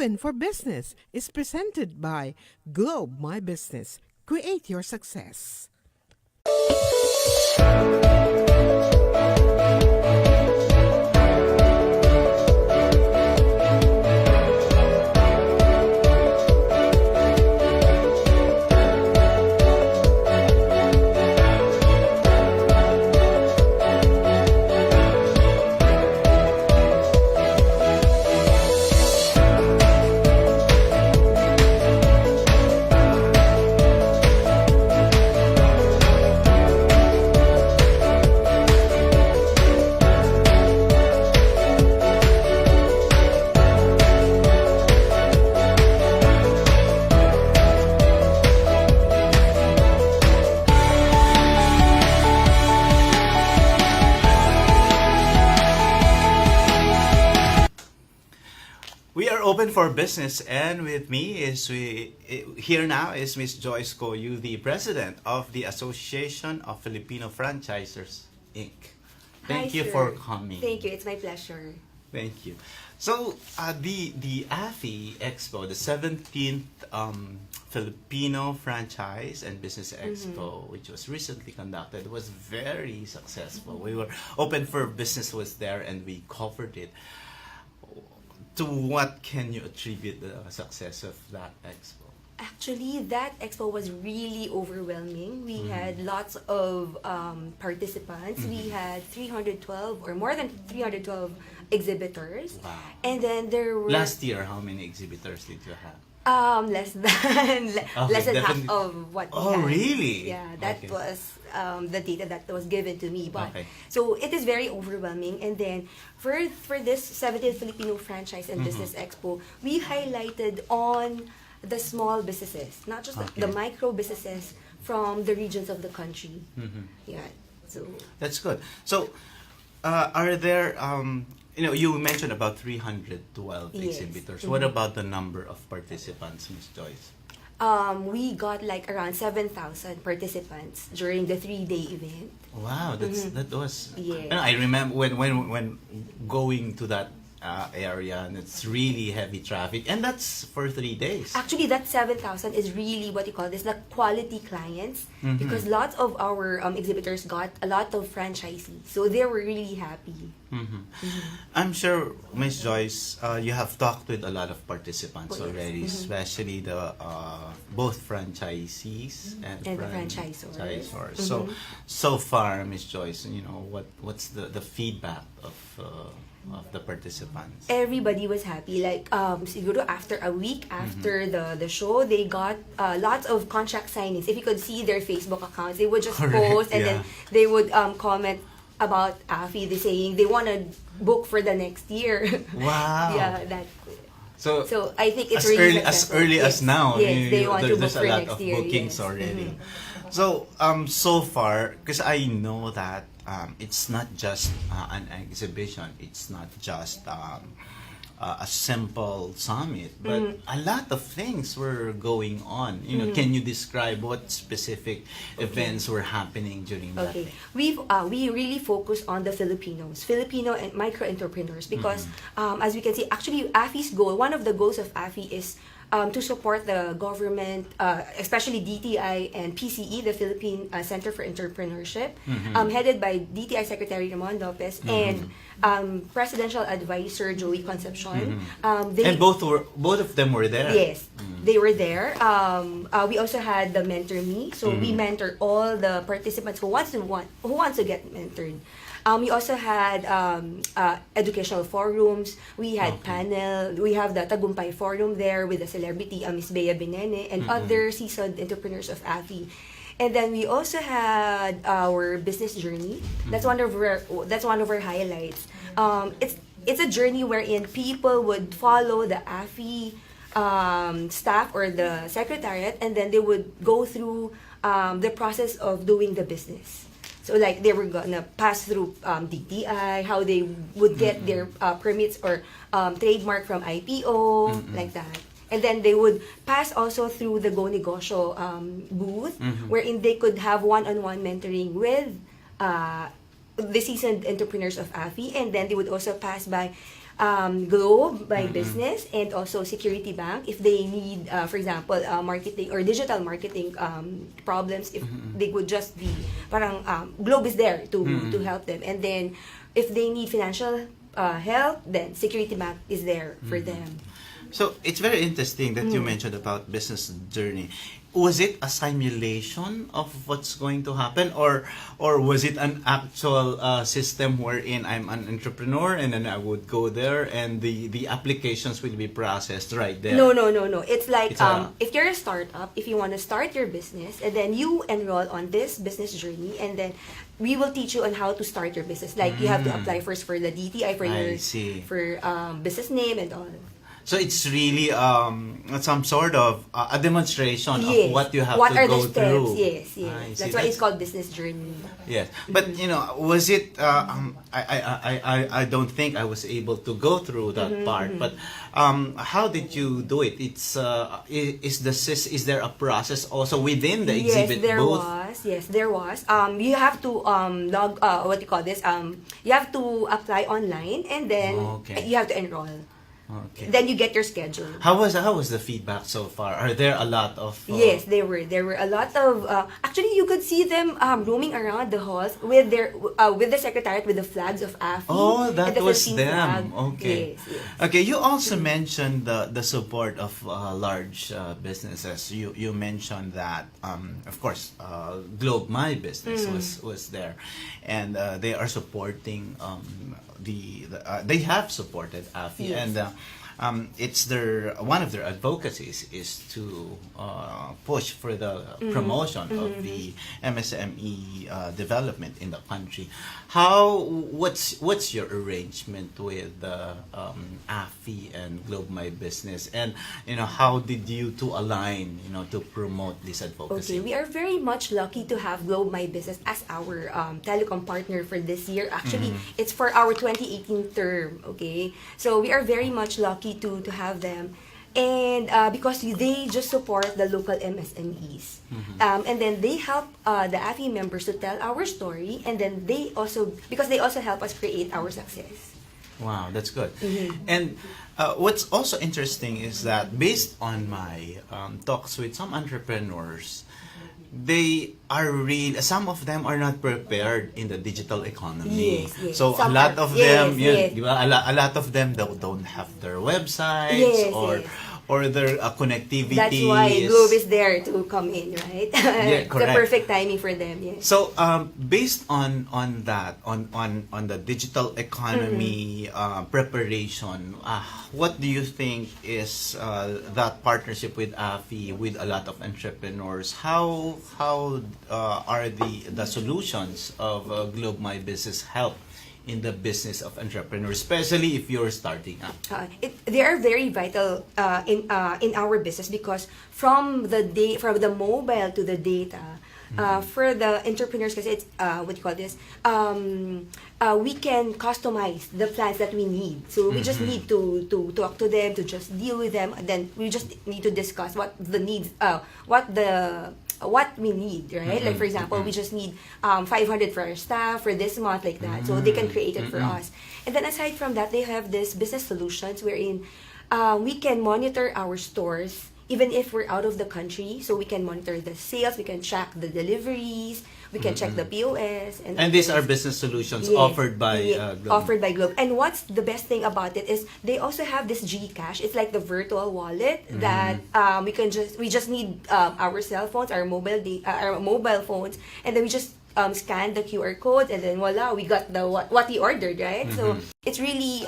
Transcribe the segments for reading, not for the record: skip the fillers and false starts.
Open for Business is presented by Globe My Business. Create your success. We are open for business, and with me is here now is Miss Joyce Koyu, the president of the Association of Filipino Franchisers Inc. Thank Hi, you sir. for coming. Thank you. It's my pleasure. Thank you. So the AFFI Expo, the 17th Filipino Franchise and Business Expo, which was recently conducted, was very successful. We were open for business was there, and we covered it. To what can you attribute the success of that expo? Actually, that expo was really overwhelming. We had lots of participants. We had 312 or more than 312 exhibitors. Wow. And then there were Last year, how many exhibitors did you have? less than less than half definitely. of what we Oh, had. really? Yeah, that Okay. was the data that was given to me. But Okay. so it is very overwhelming. And then for this 17th Filipino Franchise and Business Expo, we highlighted on the small businesses, not just the Okay. micro businesses from the regions of the country. Yeah. So That's good. So, are there, you mentioned about 312 Yes. exhibitors. What about the number of participants, Miss Joyce? we got like around 7,000 participants during the 3-day event. Wow, that was. Yes. I remember when going to that area, and it's really heavy traffic, and that's for 3 days. Actually, that 7,000 is really what you call this, the quality clients, because lots of our exhibitors got a lot of franchisees, so they were really happy. I'm sure, Miss Joyce, you have talked with a lot of participants Oh, yes. already, especially the both franchisees and And the franchisors. franchisors. So far, Miss Joyce, what's the feedback of the participants? Everybody was happy. Like, siguro after a week after the show, they got lots of contract signings. If you could see their Facebook accounts, they would just Correct, post and then yeah. they would comment about AFFI. They saying they want to book for the next year. Wow. Yeah, that. So, So I think it's as really early as successful. now, Yes, they want to book there's for a lot next of year. bookings yes. already. So so far, because I know that it's not just an exhibition, it's not just a simple summit, but a lot of things were going on. Can you describe what specific events were happening during that Okay, day? we really focus on the Filipino and micro entrepreneurs, because as we can see, actually AFFI's goal, one of the goals of AFFI is to support the government, especially DTI and PCE, the Philippine Center for Entrepreneurship, headed by DTI Secretary Ramon Lopez and Presidential Advisor Joey Concepcion. And both of them were there. Yes, they were there. We also had the Mentor Me, so we mentor all the participants who wants to get mentored. We also had educational forums. We had panel. We have the Tagumpay Forum there with the celebrity Miss Bea Benene and other seasoned entrepreneurs of AFFI. And then we also had our business journey. That's one of our highlights. It's a journey wherein people would follow the AFFI staff or the secretariat, and then they would go through the process of doing the business. So like they were gonna pass through DTI, how they would get their permits or trademark from IPO, like that. And then they would pass also through the Go Negosyo booth, wherein they could have one-on-one mentoring with the seasoned entrepreneurs of AFFI, and then they would also pass by Globe, my business, and also Security Bank if they need, for example, marketing or digital marketing problems. If they would just be, parang Globe is there to help them. And then if they need financial help, then Security Bank is there for them. So it's very interesting that you mentioned about business journey. Was it a simulation of what's going to happen, or was it an actual system wherein I'm an entrepreneur and then I would go there and the applications will be processed right there? No. It's like It's a- if you're a startup, if you want to start your business, and then you enroll on this business journey, and then we will teach you on how to start your business. Like you have to apply first for the DTI for I your see. for business name and all. So it's really some sort of a demonstration Yes. of what you have What to are go the steps? through. Yes. I see. That's why it's called business journey. Yes, but was it? I don't think I was able to go through that part. But how did you do it? It's is there a process also within the exhibit booth? Yes, there was. You have to log. What do you call this? You have to apply online, and then Okay. you have to enroll. Okay. Then you get your schedule. How was the feedback so far? Are there a lot of? Yes, there were a lot of. Actually, you could see them roaming around the halls with the secretariat with the flags of AFFI. Oh, and that the was Philippine them. flag. Okay. Yes. Okay. You also mentioned the support of large businesses. You mentioned that, of course, Globe My Business was there, and they are supporting they have supported AFFI, Yes. and it's one of their advocacies is to push for the promotion of the MSME development in the country. What's your arrangement with AFFI and Globe My Business, and how did you two align to promote this advocacy? Okay, we are very much lucky to have Globe My Business as our telecom partner for this year. Actually, it's for our 2018 term, okay? So we are very much lucky to have them. And because they just support the local MSMEs. And then they help the AFI members to tell our story, and then because they also help us create our success. Wow, that's good. And what's also interesting is that based on my talks with some entrepreneurs, some of them are not prepared in the digital economy. Yes. So Some a lot are. of them, Yes. a lot of them don't have their websites Yes. or their connectivity. That's why is- Globe is there to come in, right? Yeah, It's correct. the perfect timing for them, yes. So, based on that, on the digital economy preparation, what do you think is that partnership with AFI with a lot of entrepreneurs? How are the solutions of Globe My Business help in the business of entrepreneurs, especially if you're starting up? They are very vital in our business because from the mobile to the data, for the entrepreneurs, because it's what do you call this? We can customize the plans that we need. So we just need to talk to them, to just deal with them, and then we just need to discuss what the needs, what we need, right? Like for example, we just need 500 for our staff for this month, like that. So they can create it for us. And then aside from that, they have this business solutions wherein we can monitor our stores even if we're out of the country. So we can monitor the sales, we can track the deliveries, we can check the POS. And these are business solutions Yes. offered by Globe. Offered by Globe. And what's the best thing about it is they also have this GCash. It's like the virtual wallet that we just need our cell phones, our mobile phones, and then we just scan the QR code, and then voila, we got the what we ordered, right? So it's really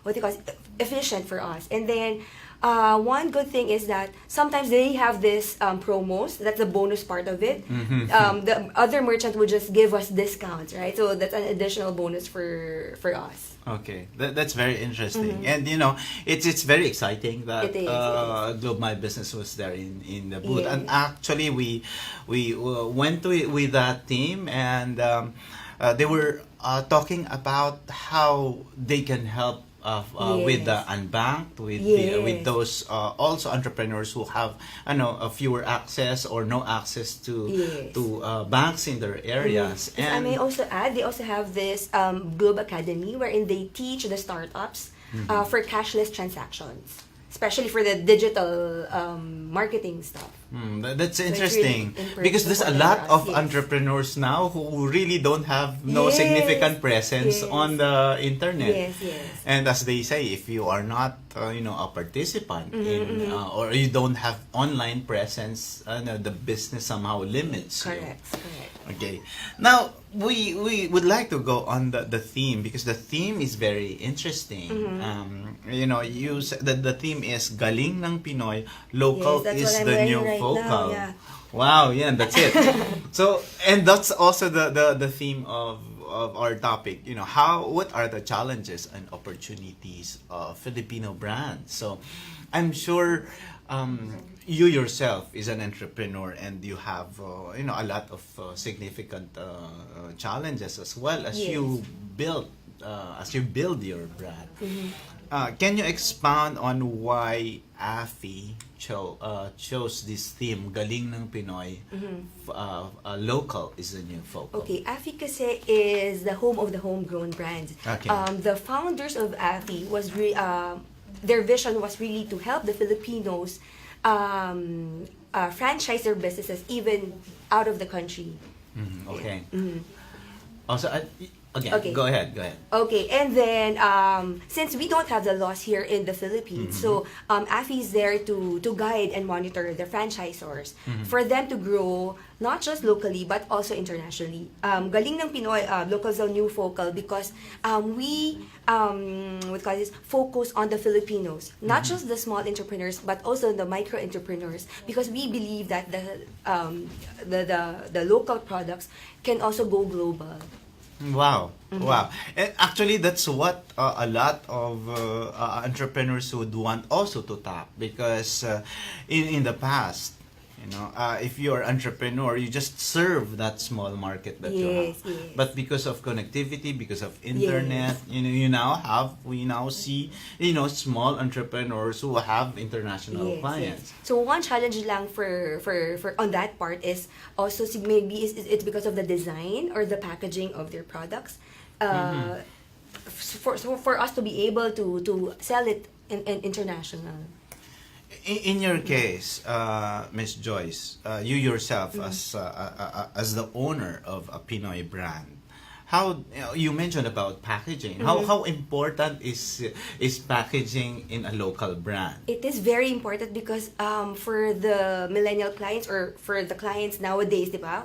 what do you call it, efficient for us. And then one good thing is that sometimes they have this promos. That's the bonus part of it. The other merchant would just give us discounts, right? So that's an additional bonus for us. Okay, that's very interesting, and it's very exciting that It is. Globe My Business was there in the booth, Yes. and actually we went with that team, and they were talking about how they can help with the Yes. unbanked, with with Yes. those also entrepreneurs who have a fewer access or no access to Yes. banks in their areas. If I may also add, they also have this Globe Academy wherein they teach the startups for cashless transactions, especially for the digital marketing stuff. That's it's interesting really because there's a important lot for us, of yes. entrepreneurs now who really don't have no Yes, significant presence yes. on the internet. Yes, yes. And as they say, if you are not a participant in or you don't have online presence, the business somehow limits you. Correct, correct. Okay. Now, we would like to go on the theme because the theme is very interesting. The theme is Galing ng Pinoy, local Yes, that's is what I'm the wearing new right vocal. now, yeah. Wow, yeah, that's it. So, and that's also the theme of our topic. What are the challenges and opportunities of Filipino brands? So, I'm sure you yourself is an entrepreneur and you have a lot of significant challenges as well as Yes. you build your brand. Can you expound on why AFFI chose this theme, Galing ng Pinoy, local is the new focal? Okay, AFFI kasi is the home of the homegrown brands. Okay. The founders of AFFI their vision was really to help the Filipinos franchise their businesses even out of the country. Okay. Mhm. Also, again, Okay. go ahead. Okay, and then since we don't have the laws here in the Philippines, so AFI is there to guide and monitor the franchisors for them to grow not just locally but also internationally. Galing ng Pinoy, local is a new focal because we focus on the Filipinos, not just the small entrepreneurs but also the micro entrepreneurs because we believe that the local products can also go global. Wow. Wow. And actually, that's what a lot of entrepreneurs would want also to tap because in the past, if you're an entrepreneur, you just serve that small market that you have. Yes, yes. But because of connectivity, because of internet, Yes. we now see, small entrepreneurs who have international clients. So one challenge lang for on that part is also maybe it's because of the design or the packaging of their products. For us to be able to sell it in international. In your case, Miss Joyce, you yourself as the owner of a Pinoy brand, how you mentioned about packaging. How important is packaging in a local brand? It is very important because for the millennial clients or for the clients nowadays, diba,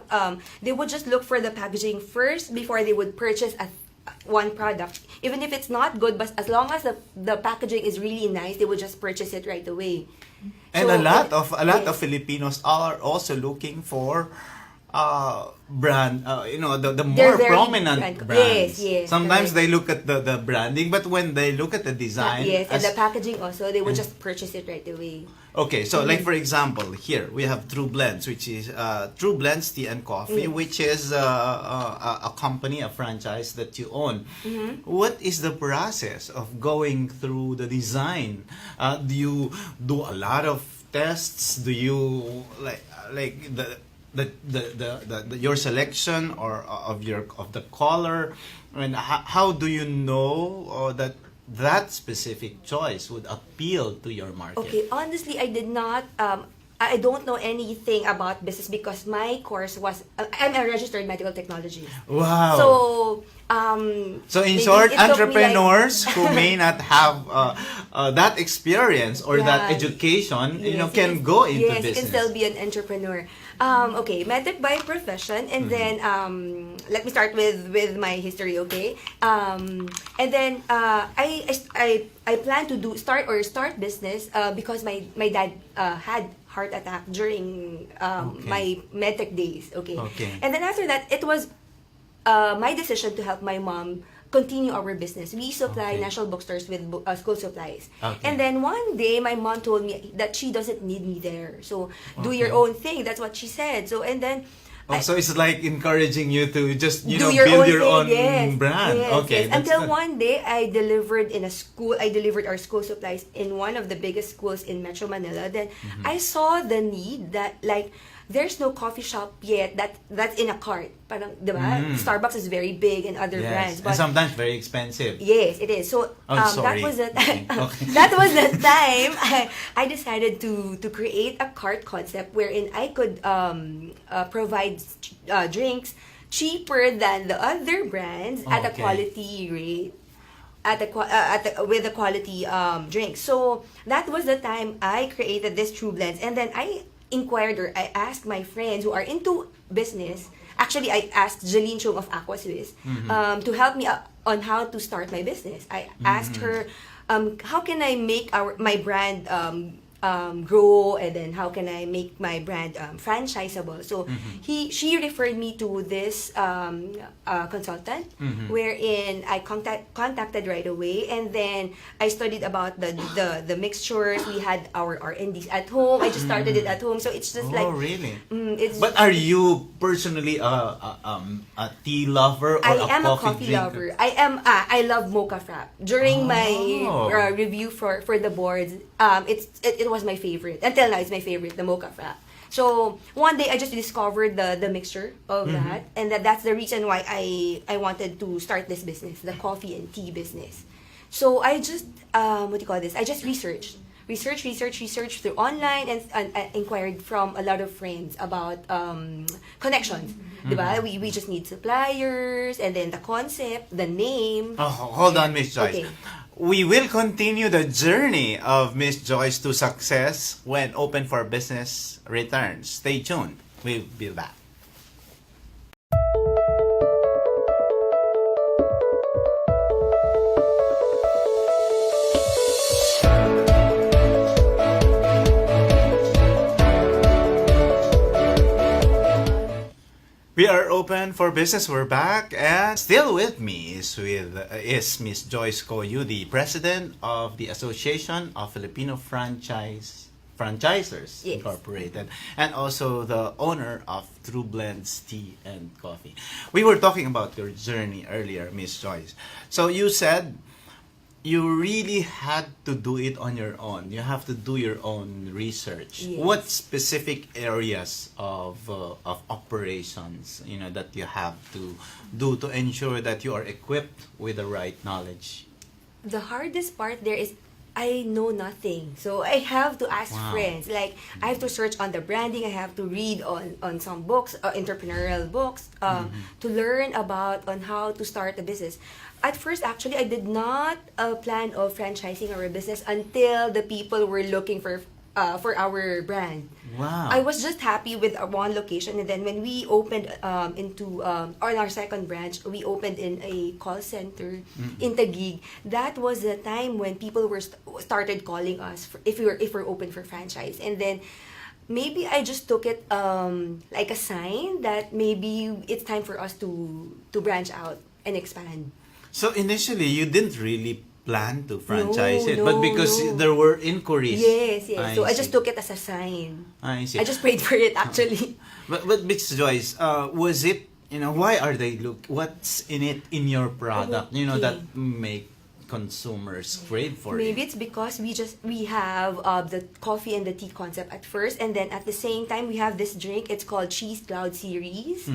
they would just look for the packaging first before they would purchase one product. Even if it's not good, but as long as the packaging is really nice, they would just purchase it right away. And So, a lot of yes. Filipinos are also looking for brand, the They're more very prominent brand- brands. Yes, Sometimes correct. they look at the branding, but when they look at the design, Yes, and as- the packaging also, they would just purchase it right away. okay, so like for example, here we have True Blends, which is True Blends Tea and Coffee, which is a company, a franchise that you own. What is the process of going through the design? Do you do a lot of tests? Do you like your selection or of the color? I mean, how do you know that specific choice would appeal to your market? Okay, honestly, I did not. I don't know anything about business because my course was. I'm a registered medical technologist. Wow. So, So in maybe short, it took me, like- entrepreneurs who may not have that experience or that Yeah. education, Yes, can yes. go into Yes, business. you can still be an entrepreneur. Okay, medic by profession, and then let me start with my history. Okay, and then I plan to start business because my dad had heart attack during Okay. my medtech days. Okay, Okay. and then after that it was my decision to help my mom continue our business. We supply Okay. national bookstores with school supplies. Okay. And then one day, my mom told me that she doesn't need me there. So, do your Okay. own thing. That's what she said. So, and then, Oh, so it's like encouraging you to just, do build your own thing, yes. brand. Yes, Okay. yes. That's Until good. one day, I delivered in a school. I delivered our school supplies in one of the biggest schools in Metro Manila. Then Mm-hmm. I saw the need that like there's no coffee shop yet that's in a cart. Parang, diba? Starbucks is very big and other brands, Yes. but And sometimes very expensive. yes, it is. So Oh, that sorry. was the time. Okay. That was the time I decided to create a cart concept wherein I could provide drinks cheaper than the other brands at a Okay. quality rate. With a quality drink. So that was the time I created this True Blends, and then I inquired or I asked my friends who are into business. Actually, I asked Jeline Chung of Aqua Swiss to help me on how to start my business. I asked her, how can I make my brand grow, and then how can I make my brand franchisable. So she referred me to this consultant, wherein I contacted right away, and then I studied about the mixtures. We had our R&Ds at home. I just started it at home, so it's just Oh, really? it's. But are you personally a tea lover or I a am a coffee coffee drinker? lover. I love mocha frap. During my Oh. review for the boards, it was my favorite. Until now, it's my favorite, the mocha frap. So one day I just discovered the mixture of that, and that's the reason why I wanted to start this business, the coffee and tea business. So I just what do you call this? I just researched through online, and inquired from a lot of friends about connections. Diba? We just need suppliers, and then the concept, the name. Oh, hold on, Miss Joyce. Okay. We will continue the journey of Miss Joyce to success when Open for Business returns. Stay tuned. We'll be back. We are open for business. We're back, and still with me is Miss Joyce Coyu, the president of the Association of Filipino Franchisers Yes. Incorporated, and also the owner of True Blends Tea and Coffee. We were talking about your journey earlier, Miss Joyce. So you said you really had to do it on your own. You have to do your own research. Yes. What specific areas of operations that you have to do to ensure that you are equipped with the right knowledge? The hardest part there is I know nothing. So I have to ask Wow. friends. Like, I have to search on the branding. I have to read on some books, entrepreneurial books, to learn about on how to start a business. At first, actually, I did not plan of franchising our business until the people were looking for our brand. Wow. I was just happy with our one location, and then when we opened on our second branch, we opened in a call center in Taguig. That was the time when people started calling us if we're open for franchise, and then maybe I just took it like a sign that maybe it's time for us to branch out and expand. So initially, you didn't really plan to franchise it, but No, because no. there were inquiries. Yes. So I see. just took it as a sign. I see. I just prayed for it, actually. But Miss Joyce, was it, why are they what's in it in your product, Okay. that make consumers crave for Maybe it? it's because we have the coffee and the tea concept at first, and then at the same time we have this drink. It's called Cheese Cloud Series.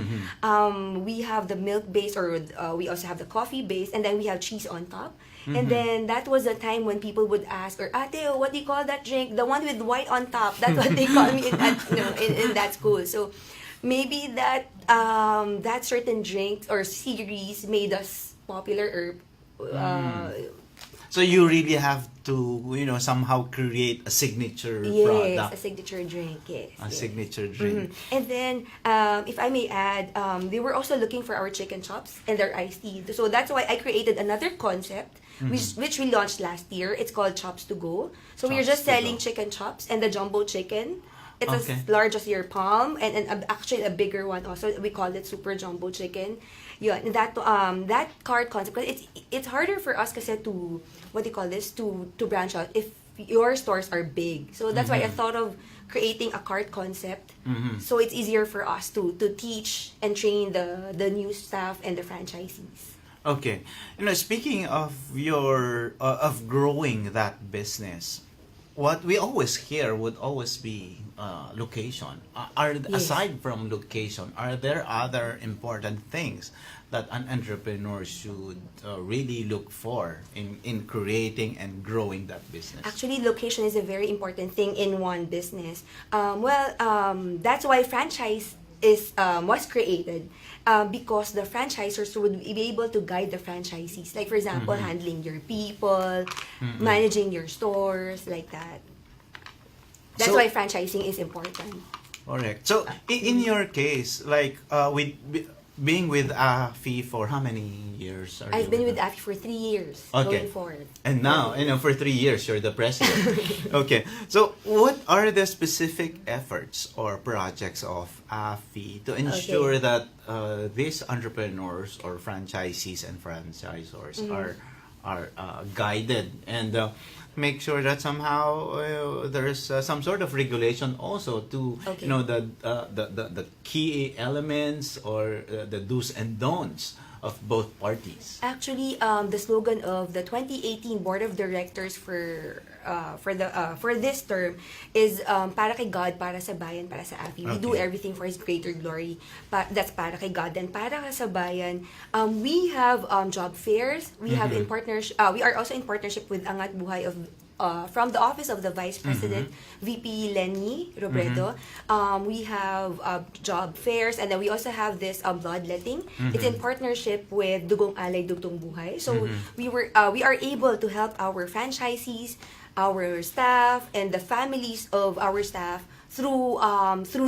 We have the milk base, or we also have the coffee base, and then we have cheese on top. And then that was the time when people would ask, or Ate, what do you call that drink? The one with white on top. That's what they call me in that in that school. So maybe that that certain drink or series made us popular, or So you really have to, somehow create a signature yes, product, a signature drink. Yes, a yes. signature drink. And then, if I may add, they were also looking for our chicken chops and their iced tea. So that's why I created another concept, which we launched last year. It's called Chops to Go. So we're Chops just to selling Go. chicken chops and the jumbo chicken. It's Okay. as large as your palm, and actually a bigger one also. We call it super jumbo chicken. Yeah, that cart concept, because it's harder for us kasi to, what do you call this, to branch out if your stores are big. So that's why I thought of creating a cart concept. So it's easier for us to teach and train the new staff and the franchisees. Okay. Speaking of your of growing that business, what we always hear would always be location. Yes. Aside from location, are there other important things that an entrepreneur should really look for in creating and growing that business? Actually, location is a very important thing in one business. That's why franchise is was created, because the franchisors would be able to guide the franchisees. Like for example, handling your people, managing your stores, like that. That's So- why franchising is important. Correct. So, in your case, like being with AFFI for how many years? I've been with AFFI for 3 years Okay. going forward. And now, for 3 years, you're the president. Okay. So, what are the specific efforts or projects of AFFI to ensure that these entrepreneurs or franchisees and franchisors are guided and make sure that somehow there's some sort of regulation also to Okay. the key elements or the do's and don'ts of both parties? Actually, the slogan of the 2018 Board of Directors for this term is para kay God, para sa bayan, para sa AFFI. We do Okay. everything for His greater glory. That's para kay God. Then para sa bayan, we have job fairs. We have in partnership. We are also in partnership with Angat Buhay of. From the office of the Vice President, VP Lenny Robredo, we have job fairs, and then we also have this bloodletting. It's in partnership with Dugong Alay Dugtong Buhay. So we are able to help our franchisees, our staff, and the families of our staff through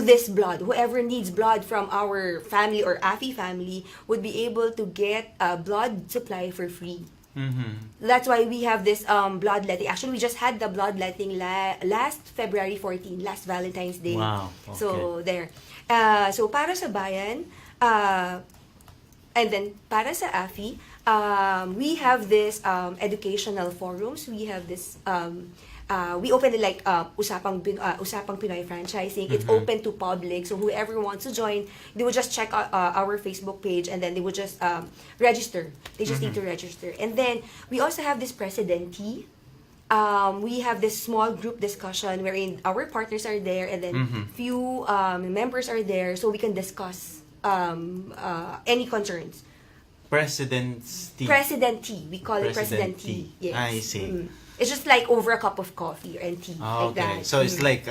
this blood. Whoever needs blood from our family or AFFI family would be able to get blood supply for free. That's why we have this bloodletting. Actually, we just had the bloodletting last February 14, last Valentine's Day. Wow, okay. So there. So para sa bayan, and then para sa AFFI, we have this educational forums. We have this we open it like Usapang Pinoy Franchising. It's open to public, so whoever wants to join, they will just check our Facebook page, and then they will just register. They just need to register. And then we also have this Presidente. We have this small group discussion wherein our partners are there, and then few members are there, so we can discuss any concerns. Presidente. We call it Presidente. Yes. I see. It's just like over a cup of coffee and tea, like Okay, that. so it's like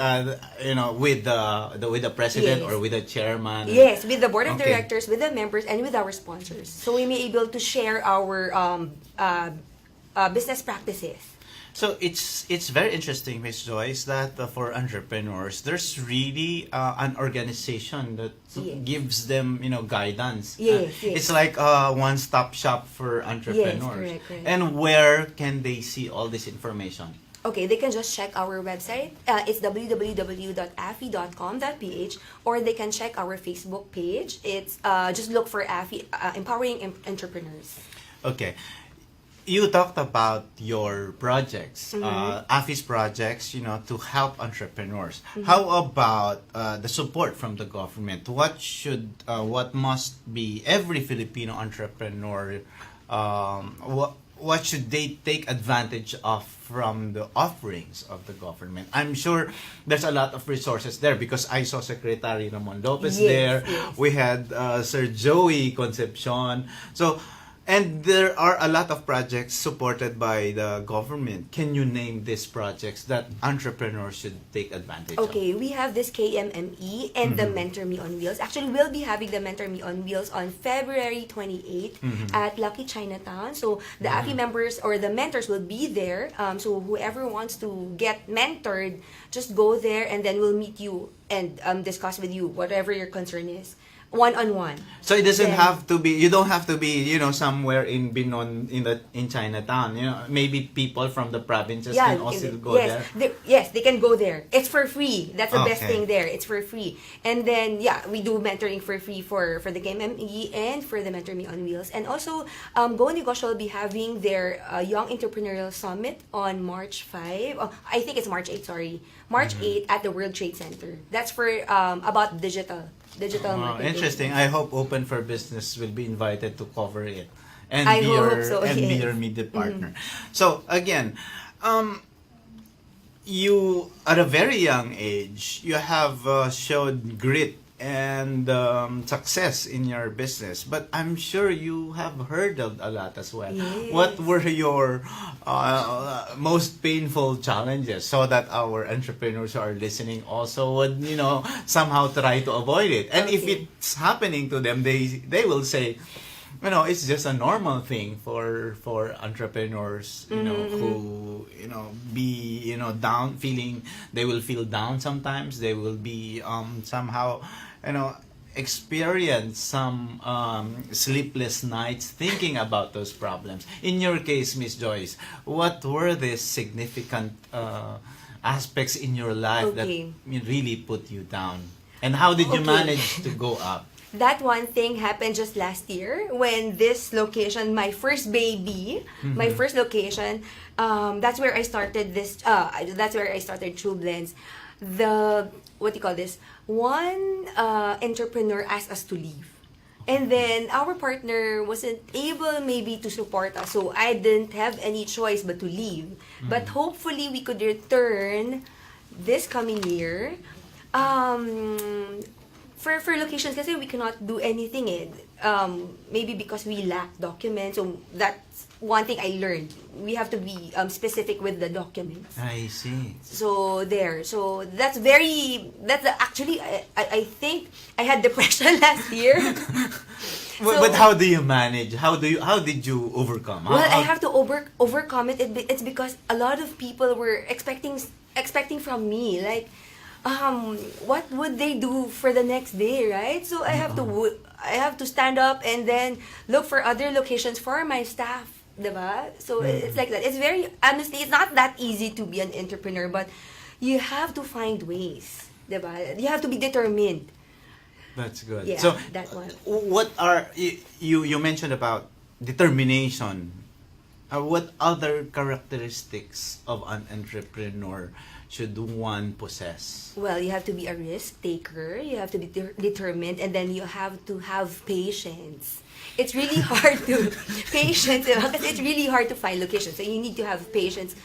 with the president Yes. or with the chairman. Yes, with the board of Okay. directors, with the members, and with our sponsors. So we may able to share our business practices. So it's very interesting, Miss Joyce, that for entrepreneurs, there's really an organization that Yes. gives them guidance. Yes, yes. It's like a one-stop shop for entrepreneurs. correct. And where can they see all this information? Okay, they can just check our website. It's www.affi.com.ph, or they can check our Facebook page. It's just look for AFFI, Empowering Entrepreneurs. Okay. You talked about your projects, AFFI's projects, to help entrepreneurs. How about the support from the government? What must be every Filipino entrepreneur? What should they take advantage of from the offerings of the government? I'm sure there's a lot of resources there because I saw Secretary Ramon Lopez Yes, there. yes. We had Sir Joey Concepcion. And there are a lot of projects supported by the government. Can you name these projects that entrepreneurs should take advantage of? Okay, we have this KMME and the Mentor Me on Wheels. Actually, we'll be having the Mentor Me on Wheels on February 28 at Lucky Chinatown. So the AFFI members or the mentors will be there. So whoever wants to get mentored, just go there, and then we'll meet you and discuss with you whatever your concern is. one-on-one. So it doesn't Then- have to be. You don't have to be, somewhere in Binon in Chinatown. Maybe people from the provinces can also go there. Yes, they can go there. It's for free. That's the best Okay. thing there. It's for free. And then we do mentoring for free for the KMME and for the Mentor Me on Wheels. And also, Go Negosyo will be having their Young Entrepreneurial Summit on March 5. Oh, I think it's March 8. Sorry, March 8 at the World Trade Center. That's for about digital marketing. Interesting. I hope Open for Business will be invited to cover it, and I be hope your so, and be yes. your media partner. So again, you at a very young age, you have showed grit and success in your business, but I'm sure you have hurdled a lot as well. Yes. What were your most painful challenges, so that our entrepreneurs who are listening also would somehow try to avoid it? And if Okay. it's happening to them, they will say, it's just a normal thing for entrepreneurs, who be down, they will feel down sometimes. They will be somehow experience some sleepless nights thinking about those problems. In your case, Miss Joyce, what were the significant aspects in your life that Okay. really put you down, and how did you Okay. manage to go up? That one thing happened just last year when this location, my first baby, my first location, that's where I started this. That's where I started True Blends. What do you call this? One entrepreneur asked us to leave. And then our partner wasn't able maybe to support us, so I didn't have any choice but to leave. But hopefully we could return this coming year. For locations kasi we cannot do anything maybe because we lack documents. So that's one thing I learned. We have to be specific with the documents. I see. So actually I think I had depression last year. But how do you manage? How did you overcome? Well, I have to overcome it. It's because a lot of people were expecting from me, like, what would they do for the next day, right? So I have to stand up and then look for other locations for my staff, diba? So it's like that. It's very, honestly, it's not that easy to be an entrepreneur, but you have to find ways, diba? You have to be determined. That's good. Yeah, So that one. what are you mentioned about determination? What other characteristics of an entrepreneur should one possess? Well, you have to be a risk taker, you have to be determined, and then you have to have patience. It's really hard to patience because it's really hard to find locations. So you need to have patience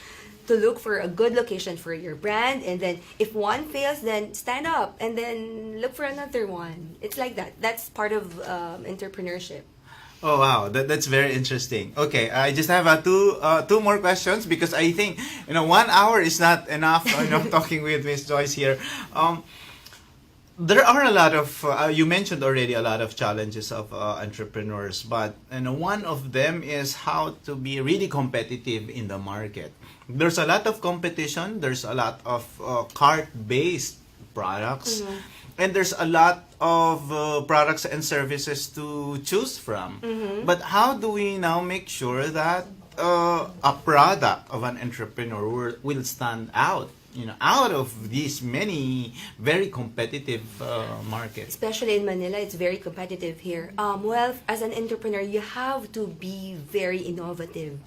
to look for a good location for your brand, and then if one fails, then stand up and then look for another one. It's like that. That's part of entrepreneurship. Oh wow, that's very interesting. Okay, I just have two more questions, because I think 1 hour is not enough. Talking with Miss Joyce here. There are a lot of you mentioned already a lot of challenges of entrepreneurs, but one of them is how to be really competitive in the market. There's a lot of competition. There's a lot of cart-based products. And there's a lot of products and services to choose from. But how do we now make sure that a product of an entrepreneur will stand out, out of these many very competitive markets? Especially in Manila, it's very competitive here. Well, as an entrepreneur, you have to be very innovative.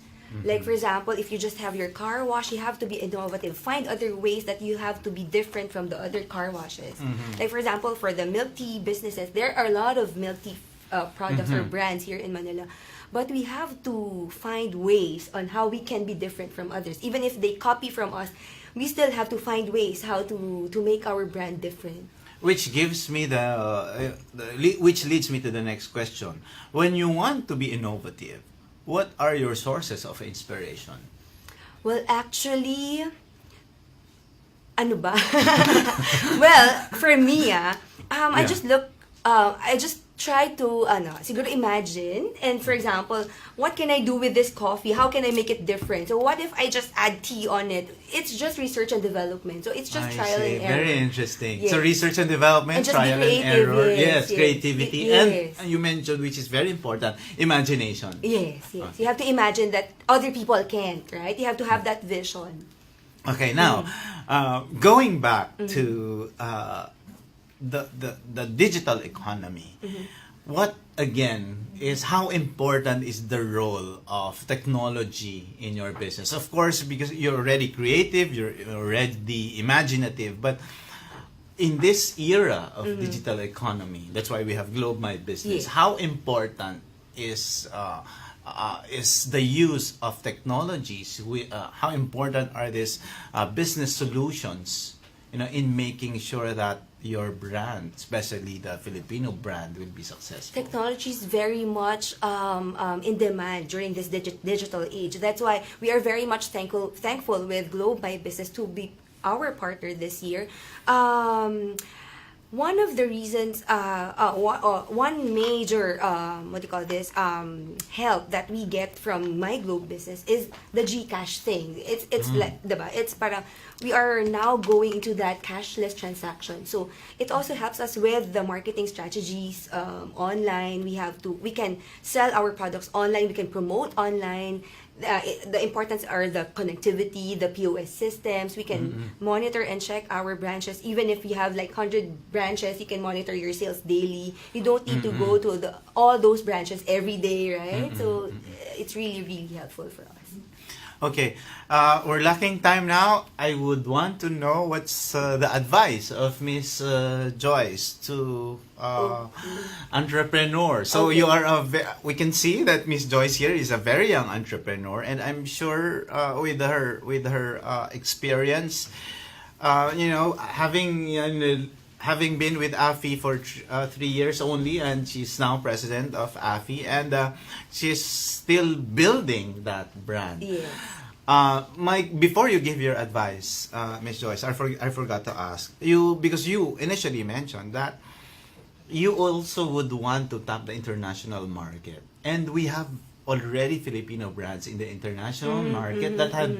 Like, for example, if you just have your car wash, you have to be innovative. Find other ways that you have to be different from the other car washes. Like, for example, for the milk tea businesses, there are a lot of milk tea products or brands here in Manila. But we have to find ways on how we can be different from others. Even if they copy from us, we still have to find ways how to make our brand different. Which gives me which leads me to the next question. When you want to be innovative, what are your sources of inspiration? Well, actually, ano ba? Well, for me, I just try to siguro imagine, and for example, what can I do with this coffee? How can I make it different? So what if I just add tea on it? It's just research and development. So it's just I trial see. and error. Very interesting. Yes. So research and development, And just be trial and creative, error. yes, Yes, yes. creativity. Yes. And you mentioned, which is very important, imagination. Yes, yes. Okay. You have to imagine that other people can't, right? You have to have that vision. Okay, now, going back Mm-hmm. to the digital economy, what again is how important is the role of technology in your business? Of course, because you're already creative, you're already imaginative, but in this era of digital economy, that's why we have Globe My Business. Yeah. How important is the use of technologies? How important are these business solutions, in making sure that your brand, especially the Filipino brand, will be successful? Technology is very much in demand during this digital age. That's why we are very much thankful with Globe My Business to be our partner this year. One of the reasons, one major, what do you call this, help that we get from My Globe Business is the GCash thing. It's like, diba? It's para we are now going into that cashless transaction. So it also helps us with the marketing strategies online. We can sell our products online. We can promote online. The importance are the connectivity, the POS systems. We can monitor and check our branches. Even if you have like 100 branches, you can monitor your sales daily. You don't need to go to all those branches every day, right? So it's really, really helpful for us. Okay, we're lacking time now. I would want to know what's the advice of Miss Joyce to entrepreneur. So Okay. you are we can see that Miss Joyce here is a very young entrepreneur, and I'm sure with her experience, having been with AFFI for 3 years only, and she's now president of AFFI, and she's still building that brand. Yes. Mike, before you give your advice, Miss Joyce, I forgot to ask you, because you initially mentioned that you also would want to tap the international market, and we have already Filipino brands in the international market that have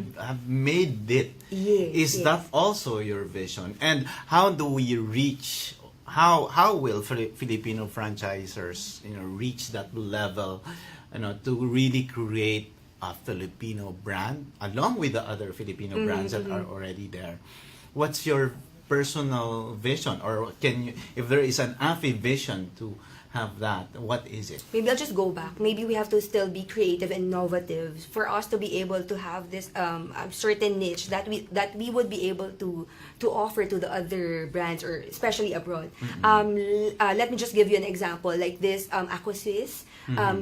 made it. Yes, Is yes. that also your vision? And how do we reach? How will Filipino franchisers reach that level, to really create a Filipino brand along with the other Filipino brands that are already there? What's your personal vision, or can you, if there is an AFFI vision to have that, what is it? Maybe I'll just go back. Maybe we have to still be creative and innovative for us to be able to have this certain niche that we would be able to offer to the other brands, or especially abroad. Let me just give you an example, like this Aquaswiss.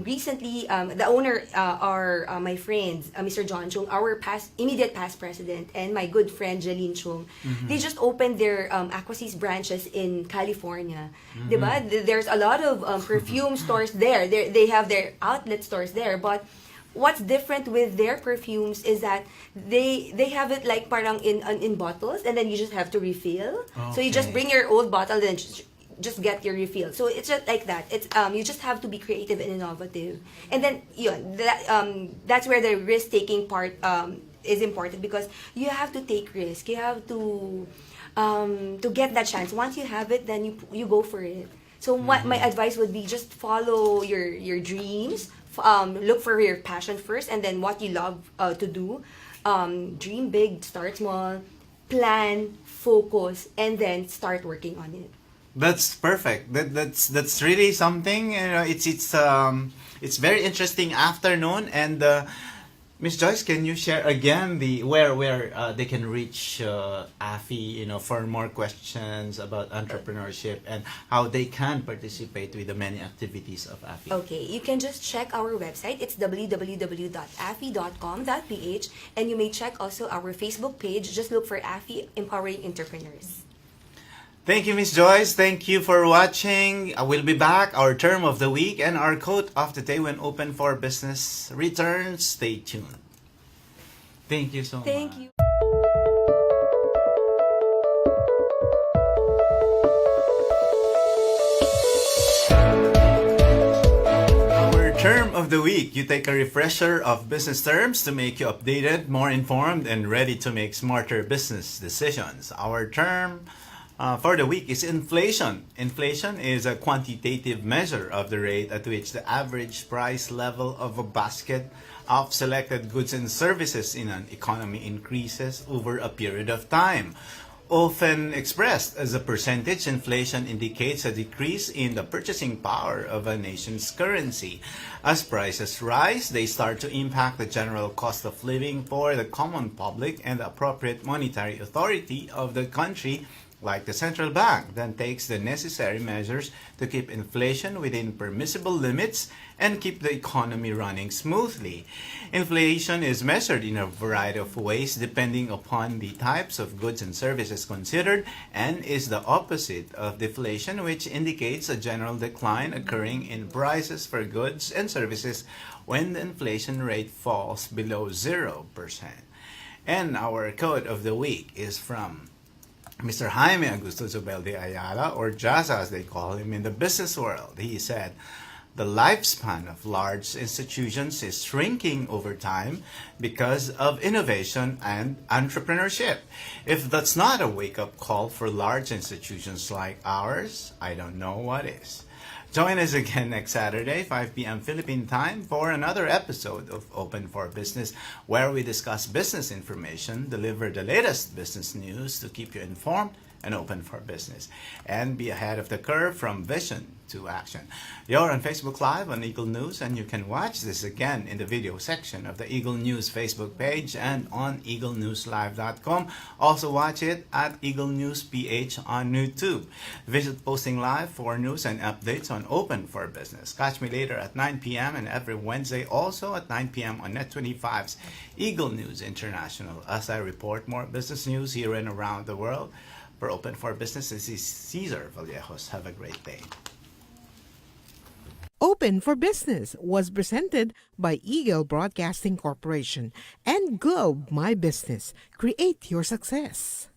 Recently, the owner are my friends, Mr. John Chung, our immediate past president, and my good friend Jeline Chung. They just opened their Aquaswiss branches in California. Diba? There's a lot of perfume stores there. They have their outlet stores there, but what's different with their perfumes is that they have it like parang in bottles, and then you just have to refill. So you just Okay. bring your old bottle, then just get your refill. So it's just like that. It's you just have to be creative and innovative, and then that's where the risk taking part is important, because you have to take risk. You have to get that chance. Once you have it, then you go for it. So what my advice would be, just follow your dreams. Look for your passion first, and then what you love to do. Dream big, start small, plan, focus, and then start working on it. That's perfect. That's really something. It's very interesting afternoon. And Miss Joyce, can you share again where they can reach AFFI, for more questions about entrepreneurship and how they can participate with the many activities of AFFI? Okay, you can just check our website. It's www.affi.com.ph, and you may check also our Facebook page. Just look for AFFI Empowering Entrepreneurs. Thank you, Miss Joyce. Thank you for watching. I will be back. Our term of the week and our quote of the day when open for business returns. Stay tuned. Thank you so much. Thank you. of the week. You take a refresher of business terms to make you updated, more informed, and ready to make smarter business decisions. Our term for the week is inflation. Inflation is a quantitative measure of the rate at which the average price level of a basket of selected goods and services in an economy increases over a period of time. Often expressed as a percentage, inflation indicates a decrease in the purchasing power of a nation's currency. As prices rise, they start to impact the general cost of living for the common public, and the appropriate monetary authority of the country, like the central bank, then takes the necessary measures to keep inflation within permissible limits and keep the economy running smoothly. Inflation is measured in a variety of ways depending upon the types of goods and services considered, and is the opposite of deflation, which indicates a general decline occurring in prices for goods and services when the inflation rate falls below 0%. And our quote of the week is from Mr. Jaime Augusto Zubel de Ayala, or Jazz as they call him in the business world. He said, "The lifespan of large institutions is shrinking over time because of innovation and entrepreneurship. If that's not a wake-up call for large institutions like ours, I don't know what is." Join us again next Saturday, 5 p.m. Philippine time, for another episode of Open for Business, where we discuss business information, deliver the latest business news to keep you informed and open for business, and be ahead of the curve from vision to action. You're on Facebook Live on Eagle News, and you can watch this again in the video section of the Eagle News Facebook page and on eaglenewslive.com. Also watch it at Eagle News PH on YouTube. Visit Posting Live for news and updates on Open for Business. Catch me later at 9 p.m. and every Wednesday also at 9 p.m. on Net25's Eagle News International, as I report more business news here and around the world. For Open for Business, this is Cesar Vallejos. Have a great day. Open for Business was presented by Eagle Broadcasting Corporation and Globe My Business. Create your success.